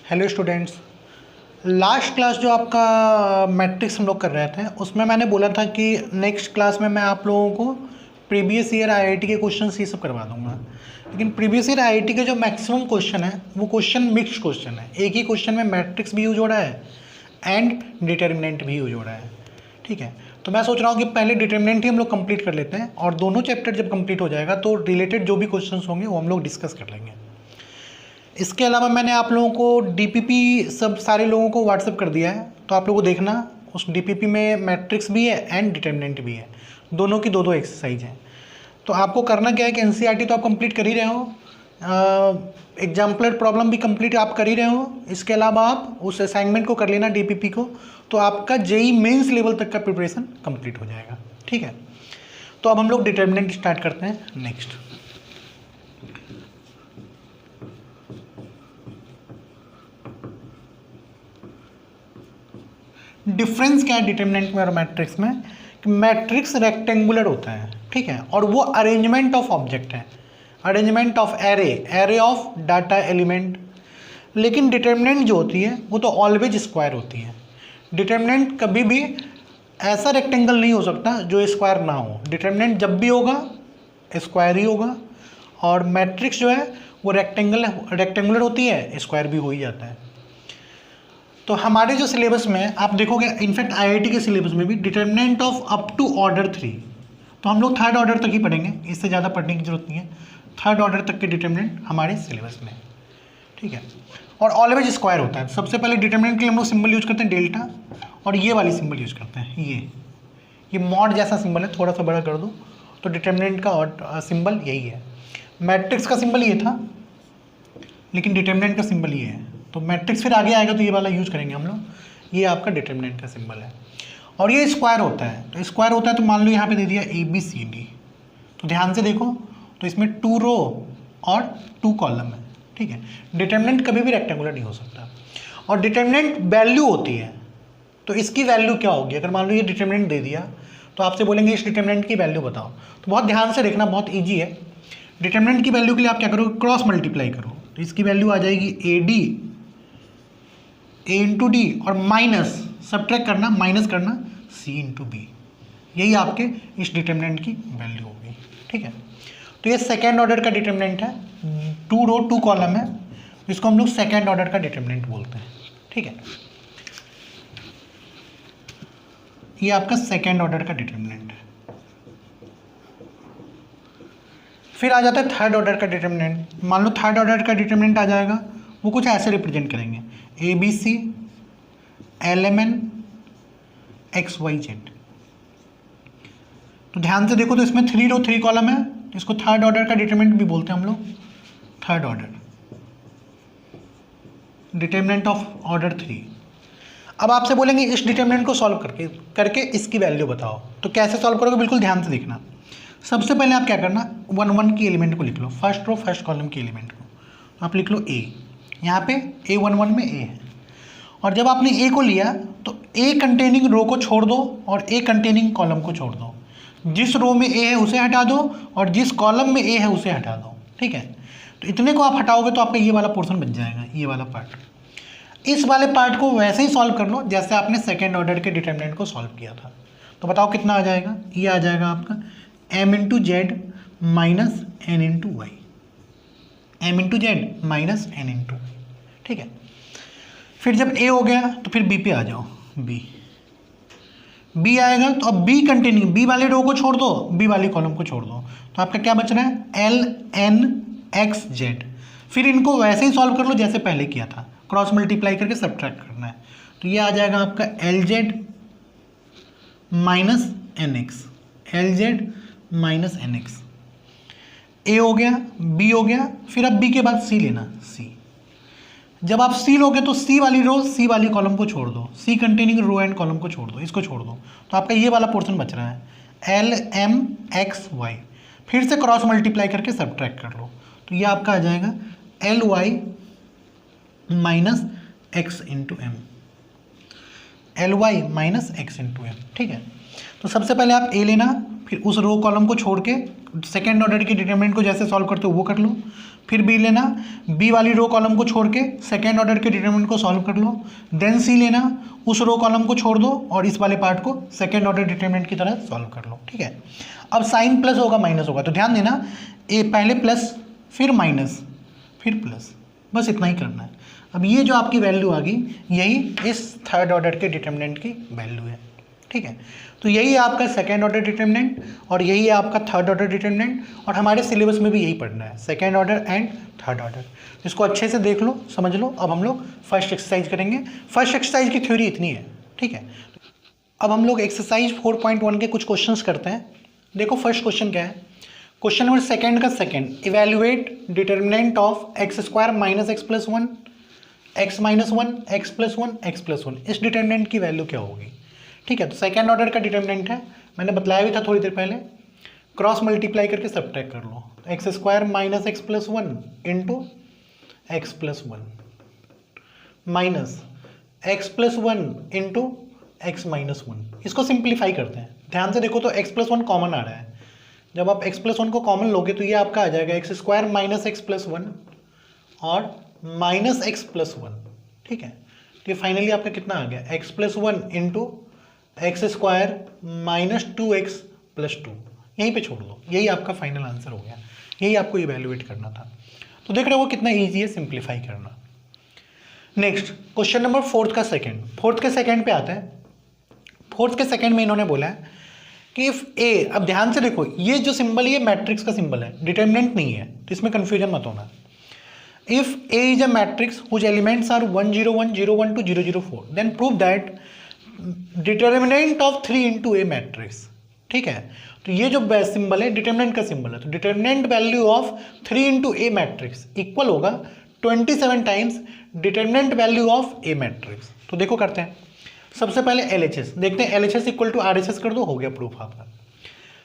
Hello students. Last class जो आपका matrix हम लोग कर रहे थे उसमें मैंने बोला था कि नेक्स्ट क्लास में मैं आप लोगों को प्रीवियस ईयर आईआईटी के क्वेश्चंस ये सब करवा दूंगा। लेकिन प्रीवियस ईयर आईआईटी के जो मैक्सिमम क्वेश्चन है वो क्वेश्चन मिक्स्ड क्वेश्चन है। एक ही क्वेश्चन में मैट्रिक्स भी यूज हो रहा है एंड डिटर्मिनेंट भी यूज हो रहा है। ठीक है, तो मैं सोच रहा हूँ कि पहले डिटर्मिनेंट ही हम लोग कंप्लीट कर लेते हैं और दोनों चैप्टर जब कंप्लीट हो जाएगा तो रिलेटेड जो भी क्वेश्चंस होंगे वो हम लोग डिस्कस कर लेंगे। इसके अलावा मैंने आप लोगों को डीपीपी सब सारे लोगों को व्हाट्सअप कर दिया है, तो आप लोगों को देखना उस डीपीपी में मैट्रिक्स भी है एंड डिटर्मिनेंट भी है, दोनों की दो एक्सरसाइज हैं। तो आपको करना क्या है कि एनसीईआरटी तो आप कंप्लीट कर ही रहे हो, एग्जाम्पलर प्रॉब्लम भी कंप्लीट आप कर ही रहे हो। इसके अलावा आप उस असाइनमेंट को कर लेना डीपीपी को, तो आपका जेई मेंस लेवल तक का प्रिपरेशन कंप्लीट हो जाएगा। ठीक है, तो अब हम लोग डिटर्मिनेंट स्टार्ट करते हैं। नेक्स्ट डिफरेंस क्या है डिटर्मिनेंट में और मैट्रिक्स में कि मैट्रिक्स रेक्टेंगुलर होता है, ठीक है, और वो अरेंजमेंट ऑफ ऑब्जेक्ट है, arrangement of array of data element. लेकिन डिटर्मिनेंट जो होती है वो तो ऑलवेज स्क्वायर होती है। डिटर्मिनेंट कभी भी ऐसा रेक्टेंगल नहीं हो सकता जो स्क्वायर ना हो। डिटर्मिनेंट जब भी होगा स्क्वायर ही होगा, और मैट्रिक्स जो है वो रेक्टेंगुलर होती है, स्क्वायर भी हो ही जाता है। तो हमारे जो सिलेबस में आप देखोगे, इनफैक्ट आईआईटी के सिलेबस में भी determinant of up to order 3, तो हम लोग थर्ड ऑर्डर तक ही पढ़ेंगे, इससे ज़्यादा पढ़ने की जरूरत नहीं है। थर्ड ऑर्डर तक के डिटर्मिनेंट हमारे सिलेबस में, ठीक है, और ऑलवेज स्क्वायर होता है। सबसे पहले डिटर्मिनेंट के लिए हम लोग सिंबल यूज करते हैं डेल्टा, और ये वाली सिंबल यूज करते हैं, ये मॉड जैसा सिंबल है, थोड़ा सा बड़ा कर दो तो डिटर्मिनेंट का सिंबल यही है। मैट्रिक्स का सिंबल ये था, लेकिन डिटर्मिनेंट का सिंबल ये है, तो मैट्रिक्स फिर आगे आएगा तो ये वाला यूज करेंगे हम लोग। ये आपका डिटर्मिनेंट का सिंबल है, और ये स्क्वायर होता है। तो स्क्वायर होता है तो मान लो यहाँ पे दे दिया ABCD, तो ध्यान से देखो तो इसमें 2 रो और 2 कॉलम है, ठीक है। डिटर्मिनेंट कभी भी रेक्टेंगुलर नहीं हो सकता, और डिटर्मिनेंट वैल्यू होती है। तो इसकी वैल्यू क्या होगी? अगर मान लो ये डिटर्मिनेंट दे दिया तो आपसे बोलेंगे इस डिटर्मिनेंट की वैल्यू बताओ, तो बहुत ध्यान से देखना, बहुत ईजी है। डिटर्मिनेंट की वैल्यू के लिए आप क्या करोगे? क्रॉस मल्टीप्लाई करो, तो इसकी वैल्यू आ जाएगी A इंटू डी, और माइनस सब्ट्रैक्ट करना, माइनस करना C इंटू बी। यही आपके इस डिटर्मिनेंट की वैल्यू होगी, ठीक है। तो ये सेकेंड ऑर्डर का डिटर्मिनेंट है, 2 रो 2 कॉलम है, इसको हम लोग सेकेंड ऑर्डर का डिटर्मिनेंट बोलते हैं, ठीक है। ये आपका सेकेंड ऑर्डर का डिटर्मिनेंट है। फिर आ जाता है थर्ड ऑर्डर का डिटर्मिनेंट। मान लो थर्ड ऑर्डर का डिटर्मिनेंट आ जाएगा, वो कुछ ऐसे रिप्रेजेंट करेंगे, ABC LMN XYZ। तो ध्यान से देखो तो इसमें 3 रो 3 कॉलम है, इसको थर्ड ऑर्डर का डिटर्मिनेंट भी बोलते हैं हम लोग, third order determinant of order 3। अब आपसे बोलेंगे इस डिटर्मिनेंट को सॉल्व करके इसकी वैल्यू बताओ, तो कैसे सॉल्व करोगे? बिल्कुल ध्यान से देखना। सबसे पहले आप क्या करना, 1 1 की एलिमेंट को लिख लो, फर्स्ट रो फर्स्ट कॉलम की एलिमेंट को, तो आप लिख लो A। यहाँ पे A11 में A है, और जब आपने A को लिया तो A कंटेनिंग रो को छोड़ दो और A कंटेनिंग कॉलम को छोड़ दो। जिस रो में A है उसे हटा दो और जिस कॉलम में A है उसे हटा दो, ठीक है। तो इतने को आप हटाओगे तो आपका ये वाला पोर्शन बच जाएगा, ये वाला पार्ट। इस वाले पार्ट को वैसे ही सॉल्व कर लो जैसे आपने सेकेंड ऑर्डर के डिटर्मिनेंट को सॉल्व किया था। तो बताओ कितना आ जाएगा? ये आ जाएगा आपका M into Z minus N into Y, M into Z minus N into, ठीक है। फिर जब A हो गया तो फिर B पे आ जाओ, B आएगा तो अब B कंटिन्यू, B वाले रो को छोड़ दो, B वाली कॉलम को छोड़ दो, तो आपका क्या बच रहा है? LN XZ। फिर इनको वैसे ही सॉल्व कर लो जैसे पहले किया था, क्रॉस मल्टीप्लाई करके सब्ट्रैक्ट करना है, तो ये आ जाएगा आपका LZ minus NX, LZ minus NX। A हो गया, B हो गया, फिर अब B के बाद C लेना, C। जब आप C लोगे तो C वाली रो C वाली कॉलम को छोड़ दो, C containing row and column को छोड़ दो, इसको छोड़ दो, तो आपका ये वाला पोर्शन बच रहा है LMXY। फिर से क्रॉस मल्टीप्लाई करके सब्ट्रैक्ट कर लो, तो ये आपका आ जाएगा LY minus X into M। L Y minus X into M. ठीक है, तो सबसे पहले आप ए लेना, फिर उस रो कॉलम को छोड़ के सेकेंड ऑर्डर की डिटरमिनेंट को जैसे सॉल्व करते हो वो कर लो। फिर बी लेना, बी वाली रो कॉलम को छोड़ के सेकेंड ऑर्डर के डिटरमिनेंट को सॉल्व कर लो। देन सी लेना, उस रो कॉलम को छोड़ दो और इस वाले पार्ट को सेकेंड ऑर्डर डिटरमिनेंट की तरह सॉल्व कर लो। ठीक है, अब साइन प्लस होगा माइनस होगा, तो ध्यान देना ए पहले प्लस फिर माइनस फिर प्लस, बस इतना ही करना है। अब ये जो आपकी वैल्यू आ गई यही इस थर्ड ऑर्डर के डिटरमिनेंट की वैल्यू है। ठीक है, तो यही है आपका सेकेंड ऑर्डर डिटरमिनेंट और यही है आपका थर्ड ऑर्डर डिटरमिनेंट, और हमारे सिलेबस में भी यही पढ़ना है, second order and third order. इसको अच्छे से देख लो, समझ लो। अब हम लोग फर्स्ट एक्सरसाइज करेंगे। फर्स्ट एक्सरसाइज की थ्योरी इतनी है। ठीक है, अब हम लोग एक्सरसाइज 4.1 के कुछ क्वेश्चंस करते हैं। देखो फर्स्ट क्वेश्चन क्या है, क्वेश्चन नंबर सेकेंड का second, evaluate determinant of x square minus x plus one, x minus one, x plus one, x plus one. इस डिटरमिनेंट की वैल्यू क्या होगी? ठीक है, तो सेकेंड ऑर्डर का डिटरमिनेंट है, मैंने बताया भी था थोड़ी देर पहले, क्रॉस मल्टीप्लाई करके सब्ट्रैक्ट कर लो। X square minus x plus one into x plus one minus x plus one into x minus one. इसको सिंप्लीफाई करते हैं, ध्यान से देखो तो एक्स प्लस वन कॉमन आ रहा है। जब आप एक्स प्लस वन को कॉमन लोगे तो ये आपका आ जाएगा x square minus x plus one और माइनस एक्स प्लस वन। ठीक है, तो ये फाइनली आपका कितना आ गया, x plus one into x square minus two x plus two. यहीं पे छोड़ दो, यही आपका फाइनल आंसर हो गया, यही आपको इवेल्युएट करना था। तो देख रहे हो कितना ईजी है सिंप्लीफाई करना। नेक्स्ट क्वेश्चन नंबर फोर्थ का सेकंड, फोर्थ के सेकंड पे आते हैं। फोर्थ के सेकंड में इन्होंने बोला है कि इफ ए, अब ध्यान से देखो ये जो सिंबल ये मैट्रिक्स का सिंबल है, डिटरमिनेंट नहीं है, तो इसमें कंफ्यूजन मत होना। If A is a matrix whose elements are 1 0 1 0 1 2 0 0 4 then prove that determinant of 3 into A matrix. ठीक है, तो ये जो सिंबल है डिटरमिनेंट का सिंबल है, तो determinant value of 3 into A matrix equal होगा 27 times determinant value of A matrix. तो देखो करते हैं, सबसे पहले LHS देखते हैं, LHS इक्वल टू RHS कर दो, हो गया प्रूफ आपका।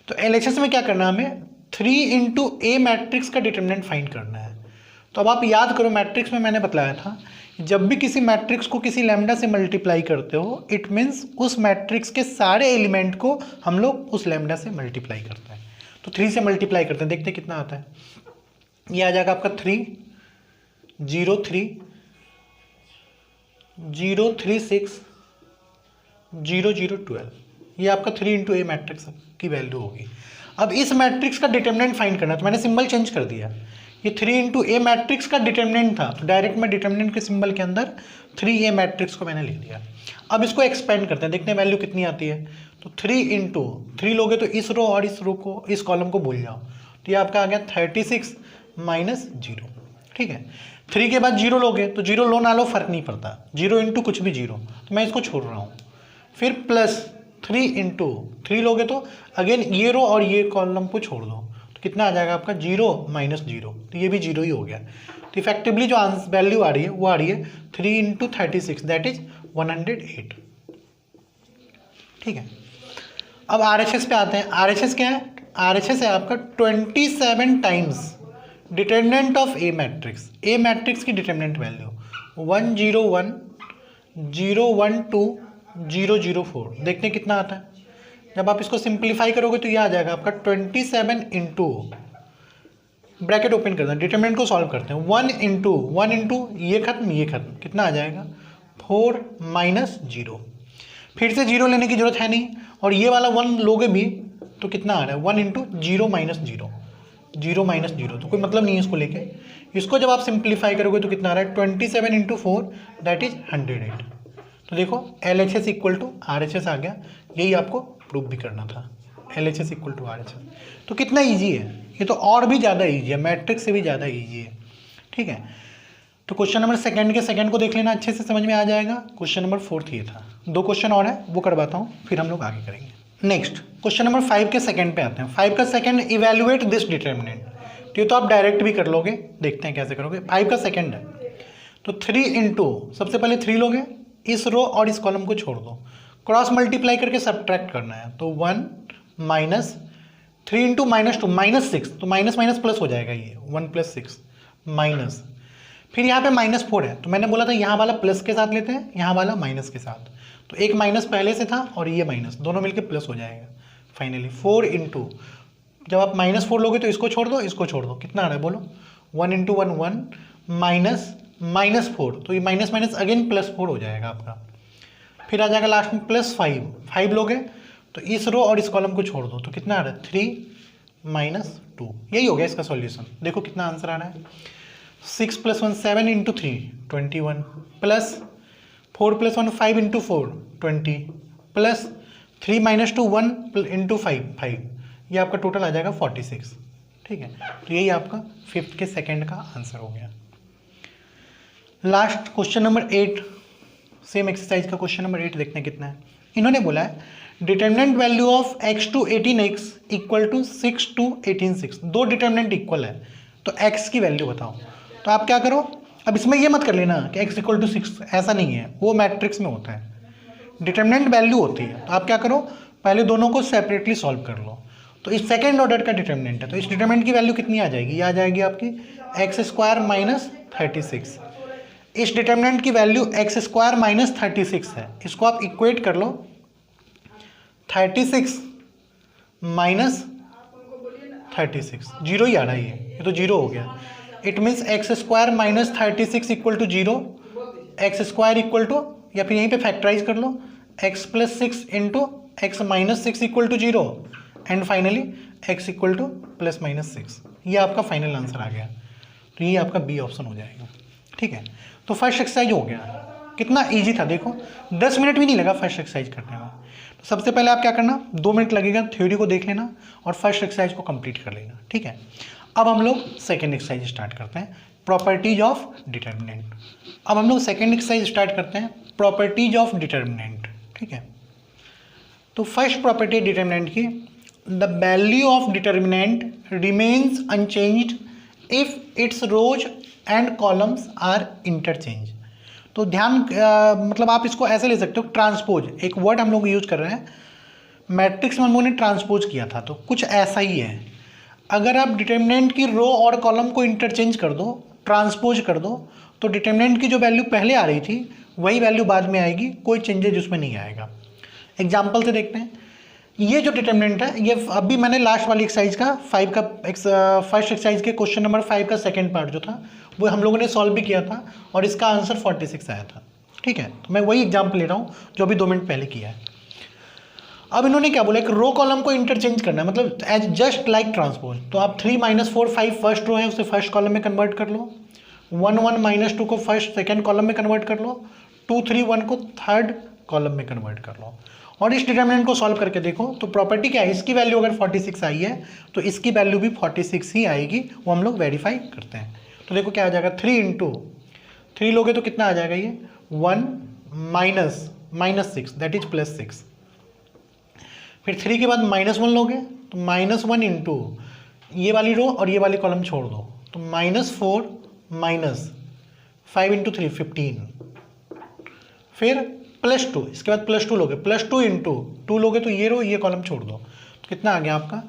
तो LHS में क्या करना है हमें, 3 इंटू ए मैट्रिक्स का डिटरमिनेंट फाइंड करना है। तो अब आप याद करो मैट्रिक्स में मैंने बताया था जब भी किसी मैट्रिक्स को किसी लैम्डा से मल्टीप्लाई करते हो इट मीन्स उस मैट्रिक्स के सारे एलिमेंट को हम लोग उस लैम्डा से मल्टीप्लाई करते हैं। तो 3 से मल्टीप्लाई करते हैं, देखते हैं कितना आता है। ये आ जाएगा आपका 3 0 3 0 3 6 0 0 12। ये आपका 3 इंटू ए मैट्रिक्स की वैल्यू होगी। अब इस मैट्रिक्स का डिटरमिनेंट फाइंड करना है, तो मैंने सिंबल चेंज कर दिया। ये 3 इंटू ए मैट्रिक्स का डिटरमिनेंट था, तो डायरेक्ट मैं डिटरमिनेंट के सिंबल के अंदर 3 ए मैट्रिक्स को मैंने ले लिया। अब इसको एक्सपेंड करते हैं, देखते हैं वैल्यू कितनी आती है। तो 3 इंटू 3 लोगे तो इस रो और इस रो को, इस कॉलम को भूल जाओ, तो ये आपका आ गया 36 माइनस 0। ठीक है, 3 के बाद 0 लोगे तो 0 लो ना लो फर्क नहीं पड़ता, 0 इंटू कुछ भी 0, तो मैं इसको छोड़ रहा हूँ। फिर प्लस 3 इंटू 3 लोगे तो अगेन ये रो और ये कॉलम को छोड़ दो, तो कितना आ जाएगा आपका 0 माइनस 0, तो ये भी 0 ही हो गया। तो इफेक्टिवली जो वैल्यू आ रही है वो आ रही है 3 इंटू 36 दैट इज 108। ठीक है, अब RHS पे आते हैं। RHS क्या है, RHS है आपका 27 times determinant of A matrix. A matrix की डिटरमिनेंट वैल्यू 1 0 1 0 1 2 0 0 4। देखते हैं कितना आता है। जब आप इसको सिंप्लीफाई करोगे तो ये आ जाएगा आपका 27 इंटू, ब्रैकेट ओपन करते हैं, डिटरमिनेंट को सॉल्व करते हैं, 1 इंटू ये खत्म, कितना आ जाएगा 4 माइनस 0। फिर से 0 लेने की जरूरत है नहीं, और ये वाला 1 लोगे भी तो कितना आ रहा है 1 इंटू 0 माइनस 0, 0 माइनस 0, तो कोई मतलब नहीं है इसको लेके। इसको जब आप सिंप्लीफाई करोगे तो कितना आ रहा है 27 इंटू 4 दैट इज 108। तो देखो LHS इक्वल टू RHS आ गया, यही आपको प्रूव भी करना था, LHS इक्वल टू RHS। तो कितना ईजी है ये, तो और भी ज़्यादा ईजी है, मैट्रिक्स से भी ज़्यादा ईजी है। ठीक है, तो क्वेश्चन नंबर सेकंड के सेकंड को देख लेना, अच्छे से समझ में आ जाएगा। क्वेश्चन नंबर 4 ये था, 2 क्वेश्चन और है वो करवाता हूँ, फिर हम लोग आगे करेंगे। नेक्स्ट क्वेश्चन नंबर 5 के सेकंड पे आते हैं। 5 का सेकंड, इवेल्युएट दिस डिटरमिनेंट। तो ये तो आप डायरेक्ट भी कर लोगे, देखते हैं कैसे करोगे। 5 का सेकंड है, तो 3 इंटू, सबसे पहले 3 लोगे, इस रो और इस कॉलम को छोड़ दो, क्रॉस मल्टीप्लाई करके सब्ट्रैक्ट करना है, तो 1 माइनस 3 इंटू माइनस 2 माइनस 6, तो माइनस माइनस प्लस हो जाएगा, ये 1 प्लस 6 माइनस, फिर यहाँ पे -4 है, तो मैंने बोला था यहाँ वाला प्लस के साथ लेते हैं, यहाँ वाला माइनस के साथ, तो एक माइनस पहले से था और ये माइनस, दोनों मिलके प्लस हो जाएगा। फाइनली 4 इंटू, जब आप -4 लोगे तो इसको छोड़ दो, इसको छोड़ दो, कितना आ रहा है बोलो, 1 इंटू 1 1 माइनस -4, तो ये माइनस माइनस अगेन +4 हो जाएगा आपका। फिर आ जाएगा लास्ट में +5 लोगे तो इस रो और इस कॉलम को छोड़ दो, तो कितना आ रहा है 3 - 2, यही हो गया इसका सॉल्यूशन। देखो कितना आंसर आ रहा है, 6 + 1 7 into 3 21 plus 4 + 1 5 into 4 20 plus 3 - 2 1 into 5 ये आपका टोटल आ जाएगा 46। ठीक है, तो यही आपका 5th के सेकंड का आंसर हो गया। Last question number 8, same exercise का क्वेश्चन नंबर 8 देखते हैं कितना है। इन्होंने बोला है determinant value of x to 18x equal to 6 to 18 6, दो डिटरमिनेंट इक्वल है, तो x की वैल्यू बताओ। तो आप क्या करो, अब इसमें ये मत कर लेना कि x = 6, ऐसा नहीं है, वो मैट्रिक्स में होता है, डिटरमिनेंट वैल्यू होती है। तो आप क्या करो, पहले दोनों को सेपरेटली सॉल्व कर लो। तो इस सेकेंड ऑर्डर का डिटरमिनेंट है, तो इस डिटरमिनेंट की वैल्यू कितनी आ जाएगी, ये आ जाएगी आपकी x² - 36। इस डिटरमिनेंट की वैल्यू x² - 36 है, इसको आप इक्वेट कर लो, 36 - 36 जीरो ही आ रहा है, ये तो जीरो हो गया। It means x² - 36 equal to 0, x² equal to, या फिर यहीं पे फैक्टराइज कर लो, x + 6 into x - 6 equal to 0 and finally x equal to +-6। ये आपका फाइनल आंसर आ गया, तो ये आपका बी ऑप्शन हो जाएगा। ठीक है, तो फर्स्ट एक्सरसाइज हो गया, कितना इजी था देखो, 10 मिनट भी नहीं लगा फर्स्ट एक्सरसाइज करने में। तो सबसे पहले आप क्या करना, 2 मिनट लगेगा, थ्योरी को देख लेना और फर्स्ट एक्सरसाइज को कंप्लीट कर लेना। ठीक है, अब हम लोग सेकेंड एक्सरसाइज स्टार्ट करते हैं, प्रॉपर्टीज ऑफ डिटर्मिनेंट। अब हम लोग सेकेंड एक्सरसाइज स्टार्ट करते हैं, प्रॉपर्टीज ऑफ डिटर्मिनेंट। ठीक है, तो फर्स्ट प्रॉपर्टी डिटर्मिनेंट की, the value of determinant remains unchanged if its rows and columns are interchange. तो ध्यान मतलब आप इसको ऐसे ले सकते हो, ट्रांसपोज, एक वर्ड हम लोग यूज कर रहे हैं, मैट्रिक्स में हम लोगों ने ट्रांसपोज किया था, तो कुछ ऐसा ही है। अगर आप डिटर्मिनेंट की रो और कॉलम को इंटरचेंज कर दो, ट्रांसपोज कर दो, तो डिटर्मिनेंट की जो वैल्यू पहले आ रही थी वही वैल्यू बाद में आएगी, कोई चेंजेज उसमें नहीं आएगा। एग्जाम्पल से देखते हैं, ये जो डिटर्मिनेंट है, ये अभी मैंने लास्ट वाली एक्सरसाइज का फर्स्ट एक्सरसाइज के क्वेश्चन नंबर 5 का सेकंड पार्ट जो था वो हम लोगों ने सॉल्व भी किया था और इसका आंसर 46 आया था। ठीक है, तो मैं वही एग्जाम्पल ले रहा हूँ जो अभी 2 मिनट पहले किया है। अब इन्होंने क्या बोला, एक रो कॉलम को इंटरचेंज करना है, मतलब एज जस्ट लाइक ट्रांसपोज। तो आप 3 - 4 5 फर्स्ट रो है उसे फर्स्ट कॉलम में कन्वर्ट कर लो, 1 1 - 2 को फर्स्ट सेकेंड कॉलम में कन्वर्ट कर लो, 2 3 1 को थर्ड कॉलम में कन्वर्ट कर लो और इस डिटर्मिनेंट को सॉल्व करके देखो। तो प्रॉपर्टी क्या है, इसकी वैल्यू अगर 46 आई है तो इसकी वैल्यू भी 46 ही आएगी, वो हम लोग वेरीफाई करते हैं। तो देखो क्या आ जाएगा, 3 इंटू 3 लोगे तो कितना आ जाएगा, ये 1 -6 दैट इज +6। फिर 3 के बाद -1 लोगे तो -1 इंटू ये वाली रो और ये वाली कॉलम छोड़ दो, तो -4 -5 इंटू 3 15, फिर +2, इसके बाद +2 लोगे, +2 इंटू 2 लोगे तो ये रो ये कॉलम छोड़ दो, तो कितना आ गया आपका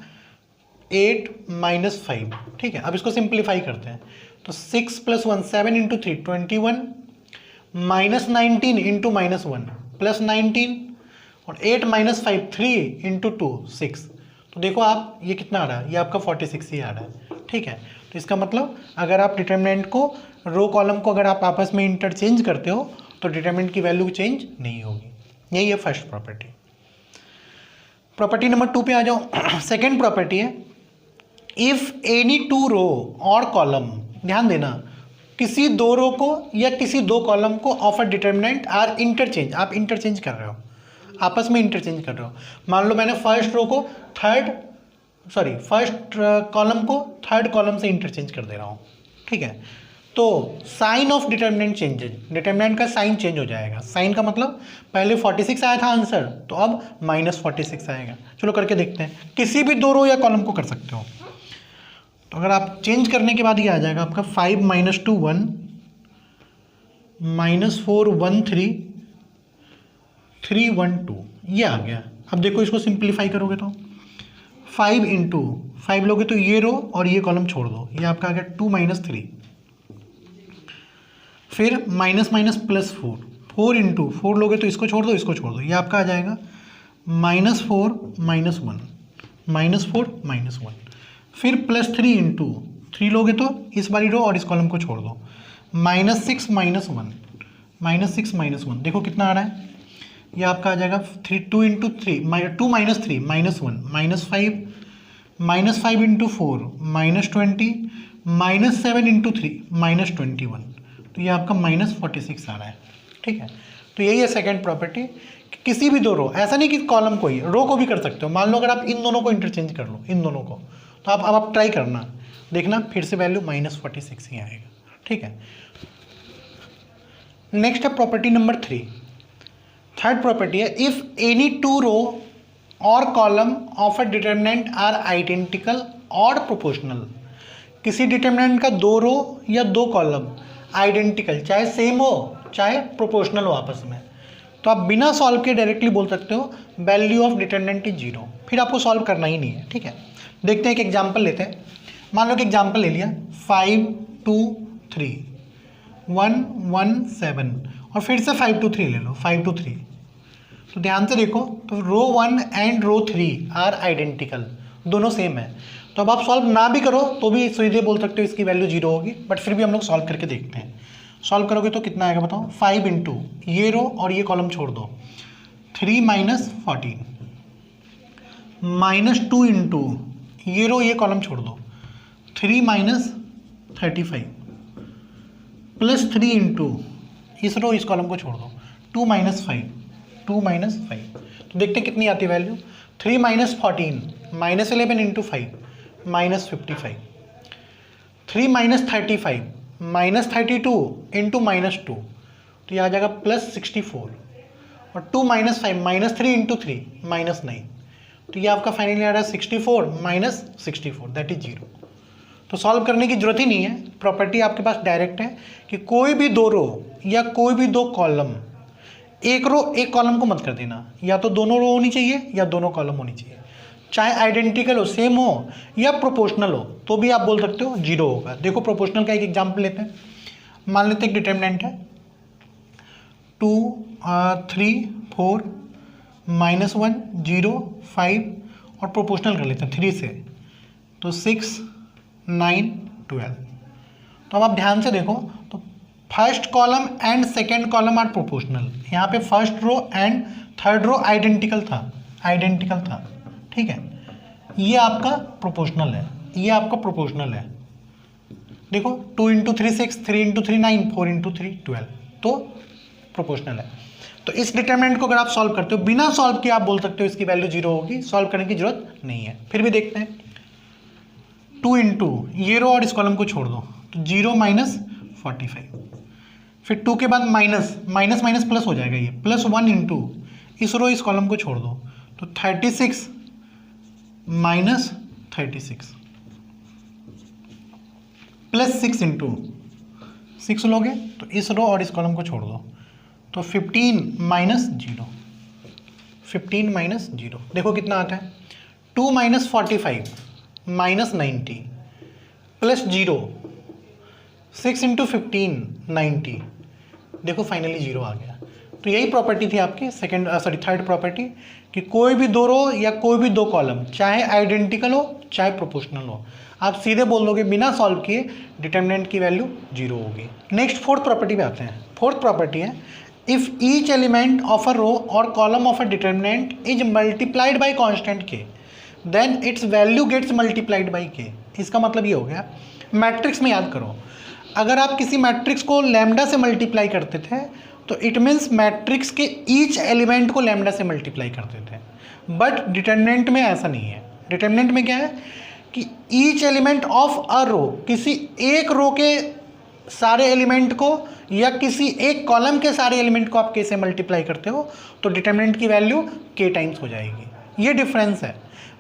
8 - 5। ठीक है, अब इसको सिंप्लीफाई करते हैं, तो 6 + 1 7 इंटू 3 21 -19 इंटू -1 +19 और 8 - 5 3 इंटू 2 6। तो देखो आप ये कितना आ रहा है, ये आपका 46 ही आ रहा है। ठीक है, तो इसका मतलब अगर आप डिटर्मिनेंट को रो कॉलम को अगर आप आपस में इंटरचेंज करते हो तो डिटर्मिनेंट की वैल्यू चेंज नहीं होगी। यही है फर्स्ट प्रॉपर्टी। प्रॉपर्टी नंबर 2 पे आ जाओ। सेकेंड प्रॉपर्टी है, इफ एनी 2 रो और कॉलम, ध्यान देना, किसी 2 रो को या किसी 2 कॉलम को of a determinant are interchange, आप इंटरचेंज कर रहे हो, आपस में इंटरचेंज कर रहे हो। मान लो मैंने फर्स्ट कॉलम को थर्ड कॉलम से इंटरचेंज कर दे रहा हूँ। ठीक है, तो sign of determinant changes, determinant का साइन चेंज हो जाएगा। साइन का मतलब पहले 46 आया था आंसर, तो अब -46 आएगा। चलो करके देखते हैं, किसी भी 2 रो या कॉलम को कर सकते हो। तो अगर आप चेंज करने के बाद ये आ जाएगा आपका 5 - 2 1 -4 1 3 3 1 2, ये आ गया। अब देखो इसको सिंप्लीफाई करोगे तो 5 इंटू 5 लोगे तो ये रो और ये कॉलम छोड़ दो, ये आपका आ गया 2 - 3 फिर माइनस माइनस प्लस 4, 4 इंटू 4 लोगे तो इसको छोड़ दो, इसको छोड़ दो, ये आपका आ जाएगा -4 -1, -4 -1। फिर +3 इंटू 3 लोगे तो इस वाली रो और इस कॉलम को छोड़ दो, -6 -1, -6 -1। देखो कितना आ रहा है, ये आपका आ जाएगा 2 इंटू 3 2 -3 -1 -5 इंटू 4 -20 -7 इंटू 3 -21। तो ये आपका -46 आ रहा है। ठीक है, तो यही है सेकंड प्रॉपर्टी, किसी भी दो रो, ऐसा नहीं कि कॉलम को ही, रो को भी कर सकते हो। मान लो अगर आप इन दोनों को इंटरचेंज कर लो, इन दोनों को, तो आप ट्राई करना, देखना फिर से वैल्यू -46 ही आएगा। ठीक है, नेक्स्ट है प्रॉपर्टी नंबर 3। थर्ड प्रॉपर्टी है, इफ एनी टू रो और column of a determinant are identical और प्रोपोर्शनल। किसी डिटरमिनेंट का दो रो या दो कॉलम आइडेंटिकल, चाहे सेम हो चाहे प्रोपोर्शनल हो आपस में, तो आप बिना सॉल्व के डायरेक्टली बोल सकते हो वैल्यू ऑफ डिटरमिनेंट इज 0, फिर आपको सॉल्व करना ही नहीं है। ठीक है, देखते हैं एक एग्जांपल लेते हैं। मान लो कि एग्जांपल ले लिया 5 2 3 1 1 7 और फिर से 5 2 3 ले लो, 5 2 3। तो ध्यान से देखो, तो रो 1 एंड रो 3 आर आइडेंटिकल, दोनों सेम है। तो अब आप सॉल्व ना भी करो तो भी सीधे बोल सकते हो इसकी वैल्यू 0 होगी, बट फिर भी हम लोग सॉल्व करके देखते हैं। सॉल्व करोगे तो कितना आएगा बताओ, 5 इंटू ये रो और ये कॉलम छोड़ दो, 3 -14 -2 इंटू ये रो ये कॉलम छोड़ दो, 3 -35 +3 इंटू इस रो इस कॉलम को छोड़ दो, 2 -5 2 -5। तो देखते हैं कितनी आती है वैल्यू, 3 -14 -11 इंटू 5 -55, 3 -35 -32 इंटू -2, तो ये आ जाएगा +64, और 2 -5 -3 इंटू 3 -9, तो ये आपका फाइनली आ रहा है 64 -64 दैट इज 0। तो सॉल्व करने की जरूरत ही नहीं है, प्रॉपर्टी आपके पास डायरेक्ट है कि कोई भी दो रो या कोई भी दो कॉलम, एक रो एक कॉलम को मत कर देना, या तो दोनों रो होनी चाहिए या दोनों कॉलम होनी चाहिए, चाहे आइडेंटिकल हो, सेम हो या प्रोपोर्शनल हो, तो भी आप बोल सकते हो 0 होगा। देखो प्रोपोर्शनल का एक एग्जांपल लेते हैं। मान लेते हैं एक डिटरमिनेंट है 2 3 4 -1 0 5 और प्रोपोर्शनल कर लेते हैं 3 से, तो 6 9 12। तो अब आप ध्यान से देखो, तो first column and second column are proportional, यहाँ पे first row and third row identical था। ठीक है, ये आपका प्रोपोर्शनल है, ये आपका प्रोपोर्शनल है। देखो 2 इंटू 3 6, 3 इंटू 3 9, 4 इंटू 3 12, तो प्रोपोर्शनल है। तो इस डिटरमिनेंट को अगर आप सॉल्व करते हो, बिना सॉल्व किए आप बोल सकते हो इसकी वैल्यू 0 होगी, सॉल्व करने की जरूरत नहीं है। फिर भी देखते हैं, 2 इंटू ये रो और इस कॉलम को छोड़ दो, तो 0 -45, फिर 2 के बाद माइनस माइनस प्लस हो जाएगा, ये +1 इंटू इस रो इस कॉलम को छोड़ दो, तो 36 -36 +6 इंटू 6 लोगे तो इस रो और इस कॉलम को छोड़ दो, तो 15 -0, 15 -0। देखो कितना आता है, 2 -45 -90 +0, 6 इंटू 15 90। देखो फाइनली 0 आ गया। तो यही प्रॉपर्टी थी आपकी थर्ड प्रॉपर्टी, कि कोई भी दो रो या कोई भी दो कॉलम, चाहे आइडेंटिकल हो चाहे प्रोपोर्शनल हो, आप सीधे बोल दोगे बिना सॉल्व किए डिटरमिनेंट की वैल्यू 0 होगी। नेक्स्ट फोर्थ प्रॉपर्टी पे आते हैं। फोर्थ प्रॉपर्टी है, if each element of a row और column of a determinant is multiplied by constant k, then its value gets multiplied by k. इसका मतलब ये हो गया, मैट्रिक्स में याद करो, अगर आप किसी मैट्रिक्स को लैम्डा से मल्टीप्लाई करते थे तो इट मीन्स मैट्रिक्स के ईच एलिमेंट को लैम्डा से मल्टीप्लाई करते थे, बट डिटरमिनेंट में ऐसा नहीं है। डिटरमिनेंट में क्या है कि ईच एलिमेंट ऑफ अ रो, किसी एक रो के सारे एलिमेंट को या किसी एक कॉलम के सारे एलिमेंट को आप के से मल्टीप्लाई करते हो तो डिटरमिनेंट की वैल्यू के टाइम्स हो जाएगी। ये डिफरेंस है।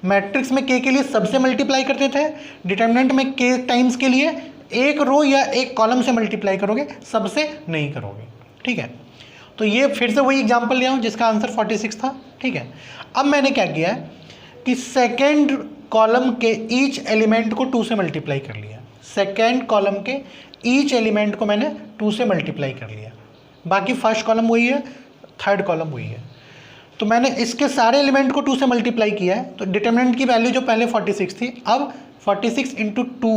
मैट्रिक्स में के लिए सबसे मल्टीप्लाई करते थे, डिटरमिनेंट में के टाइम्स के लिए एक रो या एक कॉलम से मल्टीप्लाई करोगे, सबसे नहीं करोगे। ठीक है, तो ये फिर से वही एग्जांपल लिया हूँ जिसका आंसर 46 था। ठीक है, अब मैंने क्या किया है कि सेकेंड कॉलम के ईच एलिमेंट को 2 से मल्टीप्लाई कर लिया। सेकेंड कॉलम के ईच एलिमेंट को मैंने 2 से मल्टीप्लाई कर लिया, बाकी फर्स्ट कॉलम वही है, थर्ड कॉलम वही है। तो मैंने इसके सारे एलिमेंट को 2 से मल्टीप्लाई किया है, तो डिटरमिनेंट की वैल्यू जो पहले 46 थी, अब 46 इंटू 2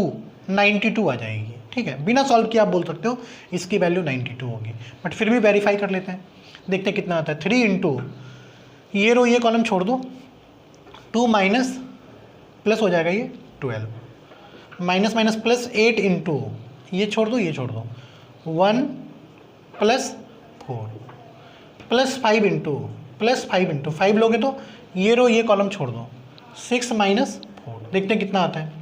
92 आ जाएगी। ठीक है, बिना सॉल्व किए आप बोल सकते हो इसकी वैल्यू 92 होगी, बट फिर भी वेरीफाई कर लेते हैं, देखते हैं कितना आता है। 3 इंटू ये रो ये कॉलम छोड़ दो, 2 माइनस प्लस हो जाएगा ये 12, माइनस माइनस प्लस 8 इंटू ये छोड़ दो, ये छोड़ दो, 1 plus 4 plus 5 into plus 5 into 5 लोगे तो ये रो ये कॉलम छोड़ दो, 6 माइनस 4, देखते हैं कितना आता है।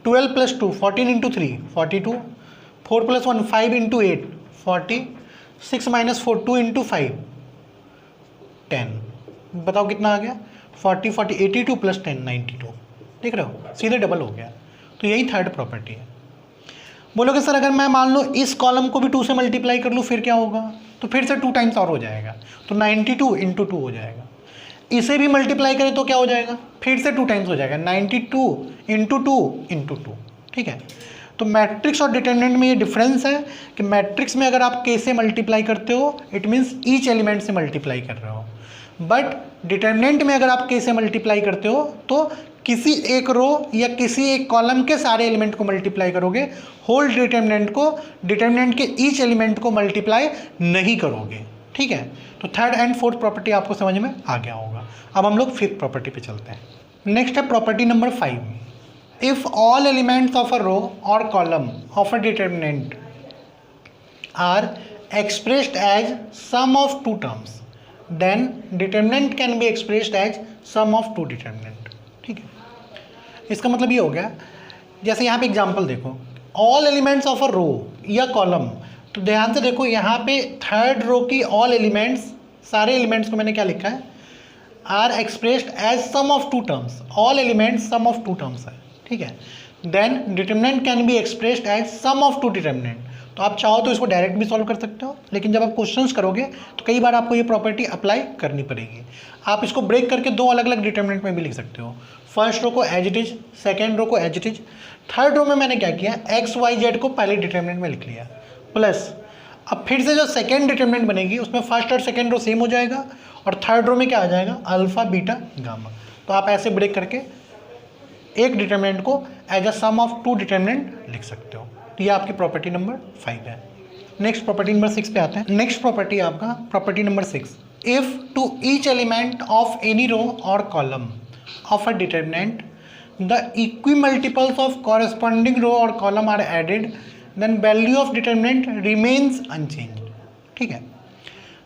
12 plus 2 14 into 3 42, 4 plus 1 5 into 8 40, 6 minus 4 2 into 5 10, बताओ कितना आ गया। 40 40 82 प्लस 10 92, देख रहे हो सीधे डबल हो गया। तो यही थर्ड प्रॉपर्टी है। बोलोगे सर अगर मैं मान लो इस कॉलम को भी 2 से मल्टीप्लाई कर लूँ फिर क्या होगा, तो फिर से 2 टाइम्स और हो जाएगा, तो 92 इंटू 2 हो जाएगा। इसे भी मल्टीप्लाई करें तो क्या हो जाएगा, फिर से 2 टाइम्स हो जाएगा, 92 इंटू 2 इंटू 2। ठीक है, तो मैट्रिक्स और डिटरमिनेंट में ये डिफरेंस है कि मैट्रिक्स में अगर आप के से मल्टीप्लाई करते हो इट मीन्स ईच एलिमेंट से मल्टीप्लाई कर रहे हो, बट डिटरमिनेंट में अगर आप के से मल्टीप्लाई करते हो तो किसी एक रो या किसी एक कॉलम के सारे एलिमेंट को मल्टीप्लाई करोगे, होल डिटरमिनेंट को, डिटरमिनेंट के ईच एलिमेंट को मल्टीप्लाई नहीं करोगे। ठीक है, तो थर्ड एंड फोर्थ प्रॉपर्टी आपको समझ में आ गया होगा। अब हम लोग फिफ्थ प्रॉपर्टी पे चलते हैं। नेक्स्ट है property number 5, if all elements of a row और column of a determinant are expressed as sum of 2 terms then determinant can be expressed as sum of 2 determinant. ठीक है, इसका मतलब ये हो गया, जैसे यहाँ पे एग्जांपल देखो, ऑल एलिमेंट्स ऑफ अ रो या कॉलम, तो ध्यान से देखो यहाँ पे थर्ड रो की ऑल एलिमेंट्स, सारे एलिमेंट्स को मैंने क्या लिखा है, are expressed as sum of 2 terms, all elements sum of 2 terms है। ठीक है, then determinant can be expressed as sum of 2 determinant. तो आप चाहो तो इसको डायरेक्ट भी सॉल्व कर सकते हो, लेकिन जब आप क्वेश्चंस करोगे तो कई बार आपको ये प्रॉपर्टी अप्लाई करनी पड़ेगी। आप इसको ब्रेक करके 2 अलग अलग डिटरमिनेंट में भी लिख सकते हो, फर्स्ट रो को as it is, second row को as it is, third row में मैंने क्या किया, एक्स वाई जेड को पहले डिटरमिनेंट में लिख लिया, प्लस अब फिर से जो सेकेंड डिटरमिनेंट बनेगी उसमें फर्स्ट और सेकेंड रो सेम हो जाएगा, और थर्ड रो में क्या आ जाएगा, अल्फा बीटा गामा। तो आप ऐसे ब्रेक करके एक डिटरमिनेंट को as a sum of 2 determinant लिख सकते हो। तो ये आपकी प्रॉपर्टी नंबर 5 है। नेक्स्ट प्रॉपर्टी नंबर 6 पे आते हैं। नेक्स्ट प्रॉपर्टी आपका property number 6, if to each element of any row और column of a determinant the equimultiples of corresponding row or column are added then value of determinant remains unchanged। ठीक है,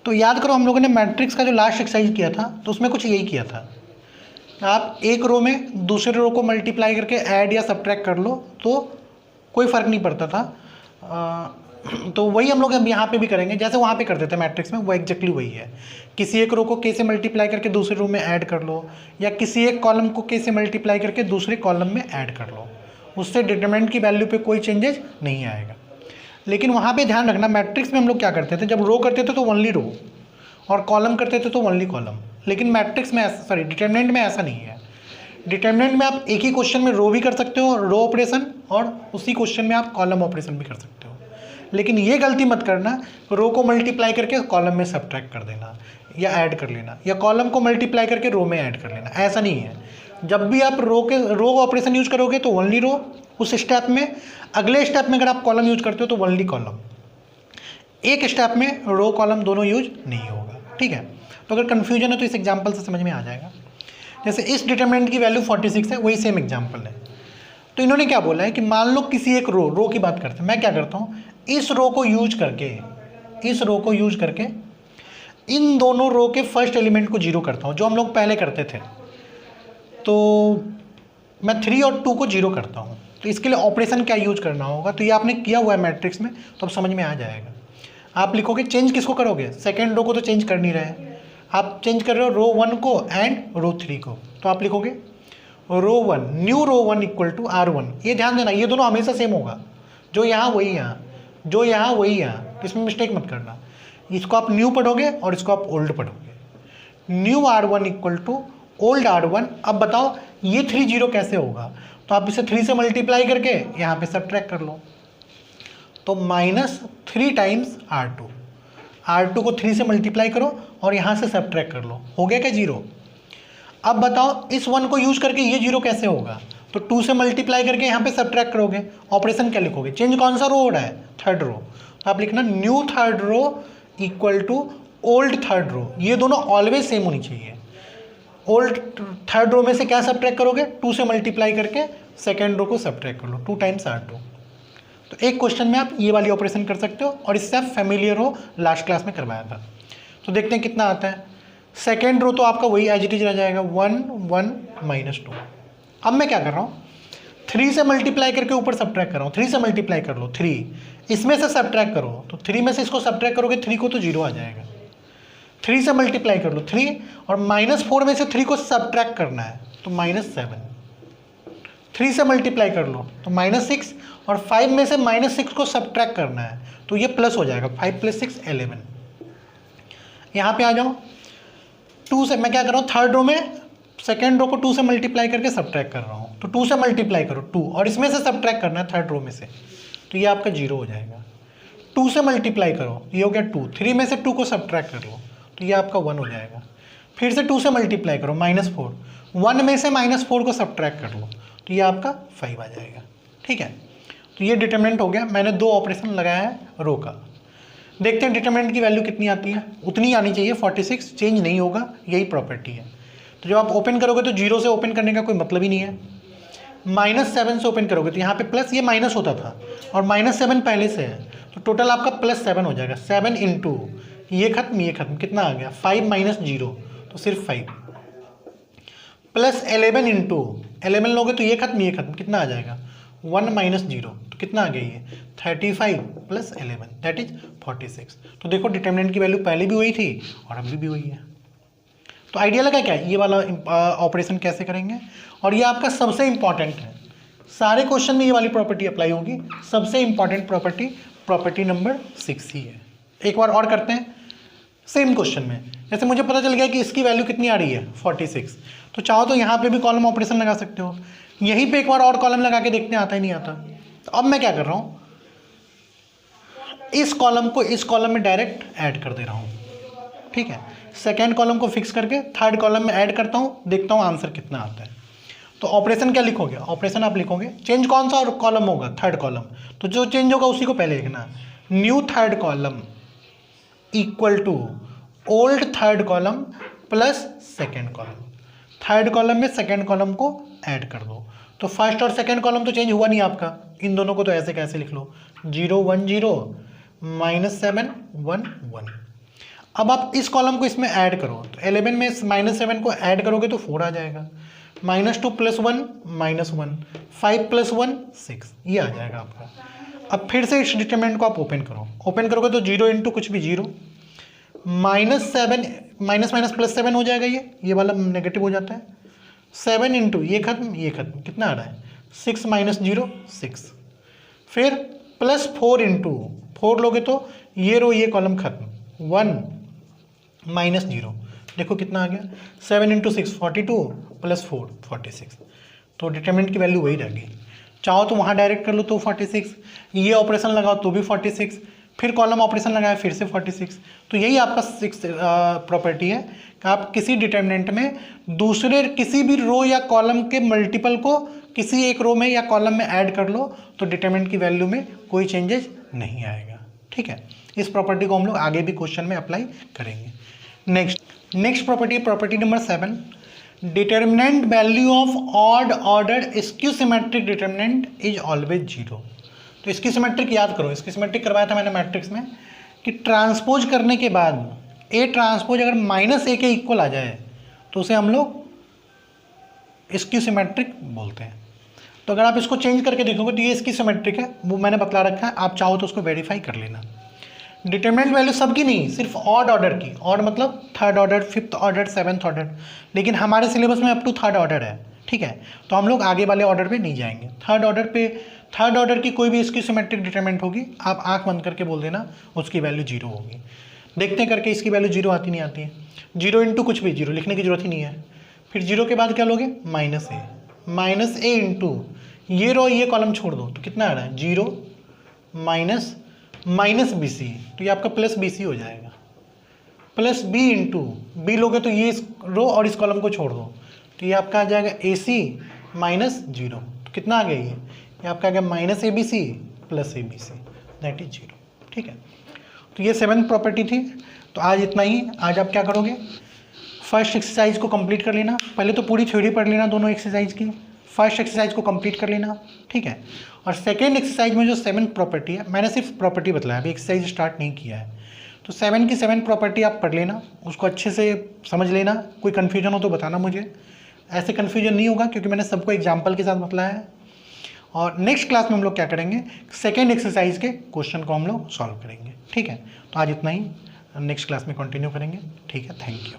तो याद करो हम लोगों ने मैट्रिक्स का जो लास्ट एक्सरसाइज किया था तो उसमें कुछ यही किया था, आप एक रो में दूसरे रो को मल्टीप्लाई करके ऐड या सब्ट्रैक्ट कर लो तो कोई फ़र्क नहीं पड़ता था। तो वही हम लोग अब यहाँ पे भी करेंगे, जैसे वहाँ पे करते थे मैट्रिक्स में, वो एग्जैक्टली वही है। किसी एक रो को के से मल्टीप्लाई करके दूसरे रो में ऐड कर लो, या किसी एक कॉलम को के से मल्टीप्लाई करके दूसरे कॉलम में ऐड कर लो, उससे डिटरमिनेंट की वैल्यू पे कोई चेंजेस नहीं आएगा। लेकिन वहाँ पे ध्यान रखना, मैट्रिक्स में हम लोग क्या करते थे, जब रो करते थे तो ओनली रो, और कॉलम करते थे तो ओनली कॉलम। लेकिन मैट्रिक्स में ऐसा, सॉरी डिटरमिनेंट में ऐसा नहीं है। डिटरमिनेंट में आप एक ही क्वेश्चन में रो भी कर सकते हो, रो ऑपरेशन, और उसी क्वेश्चन में आप कॉलम ऑपरेशन भी कर सकते हो। लेकिन ये गलती मत करना, रो को मल्टीप्लाई करके कॉलम में सब्ट्रैक्ट कर देना या ऐड कर लेना, या कॉलम को मल्टीप्लाई करके रो में ऐड कर लेना, ऐसा नहीं है। जब भी आप रो ऑपरेशन यूज करोगे तो ओनली रो उस स्टेप में, अगले स्टेप में अगर आप कॉलम यूज करते हो तो ओनली कॉलम, एक स्टेप में रो कॉलम दोनों यूज नहीं होगा। ठीक है, तो अगर कन्फ्यूजन है तो इस एग्जाम्पल से समझ में आ जाएगा। जैसे इस डिटरमिनेंट की वैल्यू 46 है, वही सेम एग्जाम्पल है। तो इन्होंने क्या बोला है कि मान लो किसी एक रो की बात करते हैं, मैं क्या करता हूँ, इस रो को यूज करके इन दोनों रो के फर्स्ट एलिमेंट को 0 करता हूँ, जो हम लोग पहले करते थे। तो मैं 3 और 2 को 0 करता हूँ। तो इसके लिए ऑपरेशन क्या यूज करना होगा, तो ये आपने किया हुआ है मैट्रिक्स में, तो अब समझ में आ जाएगा। आप लिखोगे, चेंज किसको करोगे, सेकेंड रो को तो चेंज कर नहीं रहे, आप चेंज कर रहे हो रो 1 को एंड रो 3 को। तो आप लिखोगे row 1, new row 1 equal to R1। ये ध्यान देना, ये दोनों हमेशा सेम होगा, जो यहाँ वही यहाँ, जो यहाँ वही यहाँ, इसमें मिस्टेक मत करना। इसको आप न्यू पढ़ोगे और इसको आप ओल्ड पढ़ोगे। New R1 equal to old R1। अब बताओ ये 3 0 कैसे होगा, तो आप इसे 3 से मल्टीप्लाई करके यहाँ पे सब्ट्रैक्ट कर लो। तो -3 टाइम्स R2 को 3 से मल्टीप्लाई करो और यहाँ से सब्ट्रैक्ट कर लो, हो गया क्या 0। अब बताओ इस 1 को यूज करके ये 0 कैसे होगा, तो 2 से मल्टीप्लाई करके यहाँ पे सब्ट्रैक्ट करोगे, ऑपरेशन क्या लिखोगे, चेंज कौन सा रो हो रहा है, थर्ड रो, तो आप लिखना new third row equal to old third row, ये दोनों ऑलवेज सेम होनी चाहिए। ओल्ड थर्ड रो में से क्या सब्ट्रैक्ट करोगे, 2 से मल्टीप्लाई करके सेकेंड रो को सब्ट्रैक्ट कर लो, 2 टाइम्स R2। तो एक क्वेश्चन में आप ये वाली ऑपरेशन कर सकते हो और इससे आप फेमिलियर हो, लास्ट क्लास में करवाया था। तो देखते हैं कितना आता है। सेकेंड रो तो आपका वही एज इट इज रह जाएगा, 1 1 -2। अब मैं क्या कर रहा हूँ, 3 से मल्टीप्लाई करके ऊपर सब्ट्रैक्ट कर रहा हूँ, 3 से मल्टीप्लाई कर लो 3, इसमें से सब्ट्रैक्ट करो, तो 3 में से इसको सब्ट्रैक्ट करोगे 3 को तो 0 आ जाएगा। 3 से मल्टीप्लाई कर लो 3 और -4 में से 3 को सब्ट्रैक्ट करना है तो -7। 3 से मल्टीप्लाई कर लो तो -6 और 5 में से -6 को सब्ट्रैक्ट करना है तो ये प्लस हो जाएगा, 5 + 6 11। यहाँ पे आ जाओ, 2 से मैं क्या कर रहा हूँ, थर्ड रो में सेकेंड रो को 2 से मल्टीप्लाई करके सब्ट्रैक्ट कर रहा हूँ, तो 2 से मल्टीप्लाई करो 2 और इसमें से सब्ट्रैक्ट करना है थर्ड रो में से, तो ये आपका 0 हो जाएगा। 2 से मल्टीप्लाई करो, ये हो गया 2, 3 में से 2 को सब्ट्रैक्ट कर लो तो ये आपका 1 हो जाएगा। फिर से 2 से मल्टीप्लाई करो, -4, 1 में से -4 को सब्ट्रैक्ट कर लो तो ये आपका 5 आ जाएगा। ठीक है, तो ये डिटरमिनेंट हो गया। मैंने 2 ऑपरेशन लगाया है रो का। देखते हैं डिटरमिनेंट की वैल्यू कितनी आती है, उतनी आनी चाहिए, 46 चेंज नहीं होगा, यही प्रॉपर्टी है। तो जब आप ओपन करोगे तो 0 से ओपन करने का कोई मतलब ही नहीं है। -7 से ओपन करोगे तो यहाँ पे प्लस, ये माइनस होता था और -7 पहले से है, तो टोटल आपका +7 हो जाएगा। 7 इंटू ये खत्म, कितना आ गया, 5 - 0 तो सिर्फ 5, प्लस 11 इंटू 11 लोगे तो ये खत्म, कितना आ जाएगा, 1 - 0 तो कितना आ गया ये 35 + 11 दैट इज 46। तो देखो डिटरमिनेंट की वैल्यू पहले भी वही थी और अभी भी वही है। तो आइडिया लगा क्या, ये वाला ऑपरेशन कैसे करेंगे, और ये आपका सबसे इंपॉर्टेंट है, सारे क्वेश्चन में ये वाली प्रॉपर्टी अप्लाई होगी। सबसे इंपॉर्टेंट प्रॉपर्टी नंबर 6 ही है। एक बार और करते हैं सेम क्वेश्चन में। जैसे मुझे पता चल गया कि इसकी वैल्यू कितनी आ रही है 46, तो चाहो तो यहाँ पे भी कॉलम ऑपरेशन लगा सकते हो, यहीं पे एक बार और कॉलम लगा के देखते हैं आता ही नहीं आता। तो अब मैं क्या कर रहा हूँ, इस कॉलम को इस कॉलम में डायरेक्ट ऐड कर दे रहा हूँ। ठीक है, सेकेंड कॉलम को फिक्स करके थर्ड कॉलम में ऐड करता हूँ, देखता हूँ आंसर कितना आता है। तो ऑपरेशन क्या लिखोगे, ऑपरेशन आप लिखोगे, चेंज कौन सा और कॉलम होगा, थर्ड कॉलम, तो जो चेंज होगा उसी को पहले लिखना, new third column equal to old third column plus second column. Third column में सेकेंड कॉलम को ऐड कर दो, तो फर्स्ट और सेकेंड कॉलम तो चेंज हुआ नहीं आपका, इन दोनों को तो ऐसे कैसे लिख लो, 0 1 0 -7 1 1। अब आप इस कॉलम को इसमें ऐड करो, तो 11 में -7 को ऐड करोगे तो 4 आ जाएगा, -2 + 1 -1, 5 + 1 6, ये आ जाएगा आपका। अब फिर से इस डिटरमिनेंट को आप ओपन करो, ओपन करोगे तो 0 इंटू कुछ भी 0, -7 माइनस प्लस 7 हो जाएगा, ये वाला नेगेटिव हो जाता है, 7 इंटू ये खत्म, कितना आ रहा है 6 - 0 6, फिर +4 इंटू 4 लोगे तो ये रो ये कॉलम खत्म, 1 - 0 देखो कितना आ गया, 7 इंटू 6 42 + 4 46। तो डिटरमिनेंट की वैल्यू वही रहेगी। चाहो तो वहाँ डायरेक्ट कर लो तो 46, ये ऑपरेशन लगाओ तो भी 46, फिर कॉलम ऑपरेशन लगाए फिर से 46। तो यही आपका 6 प्रॉपर्टी है कि आप किसी डिटरमिनेंट में दूसरे किसी भी रो या कॉलम के मल्टीपल को किसी एक रो में या कॉलम में ऐड कर लो तो डिटरमिनेंट की वैल्यू में कोई चेंजेस नहीं आएगा। ठीक है, इस प्रॉपर्टी को हम लोग आगे भी क्वेश्चन में अप्लाई करेंगे। Next property number 7, determinant value of odd order skew symmetric determinant is always 0। तो इसकी सिमेट्रिक याद करो, इसकी सिमेट्रिक करवाया था मैंने मैट्रिक्स में कि ट्रांसपोज करने के बाद ए ट्रांसपोज अगर -a के इक्वल आ जाए तो उसे हम लोग स्क्यू सिमेट्रिक बोलते हैं। तो अगर आप इसको चेंज करके देखोगे तो ये इसकी सिमेट्रिक है, वो मैंने बतला रखा है, आप चाहो तो उसको वेरीफाई कर लेना। डिटरमिनेंट वैल्यू सबकी नहीं, सिर्फ ऑड ऑर्डर की, ऑड मतलब third order, fifth order, seventh order, लेकिन हमारे सिलेबस में अप टू थर्ड ऑर्डर है। ठीक है, तो हम लोग आगे वाले ऑर्डर पे नहीं जाएंगे। थर्ड ऑर्डर की कोई भी इसकी सिमेट्रिक डिटरमिनेंट होगी, आप आंख बंद करके बोल देना उसकी वैल्यू 0 होगी। देखते हैं करके इसकी वैल्यू 0 आती नहीं आती है, 0 इंटू कुछ भी 0 लिखने की जरूरत ही नहीं है। फिर 0 के बाद क्या लोगे, -a इंटू ये रो ये कॉलम छोड़ दो तो कितना आ रहा है 0 माइनस माइनस बी सी, तो ये आपका प्लस बी सी हो जाएगा, प्लस बी इंटू बी लोगे तो ये इस रो और इस कॉलम को छोड़ दो, तो ये आपका आ जाएगा ए सी माइनस जीरो, तो कितना आ गया ये आपका आ गया minus A B C plus A B C that is zero. ठीक है, तो ये 7th प्रॉपर्टी थी। तो आज इतना ही। आज आप क्या करोगे, फर्स्ट एक्सरसाइज को कंप्लीट कर लेना, पहले तो पूरी थ्योरी पढ़ लेना दोनों एक्सरसाइज की, फर्स्ट एक्सरसाइज को कंप्लीट कर लेना। ठीक है, और सेकेंड एक्सरसाइज में जो 7th प्रॉपर्टी है, मैंने सिर्फ प्रॉपर्टी बताया, अभी एक्सरसाइज स्टार्ट नहीं किया है, तो 7 की 7 प्रॉपर्टी आप पढ़ लेना, उसको अच्छे से समझ लेना, कोई कन्फ्यूजन हो तो बताना मुझे, ऐसे कन्फ्यूजन नहीं होगा क्योंकि मैंने सबको एग्जाम्पल के साथ बताया है। और नेक्स्ट क्लास में हम लोग क्या करेंगे, सेकेंड एक्सरसाइज के क्वेश्चन को हम लोग सॉल्व करेंगे। ठीक है, तो आज इतना ही, नेक्स्ट क्लास में कंटिन्यू करेंगे। ठीक है, थैंक यू।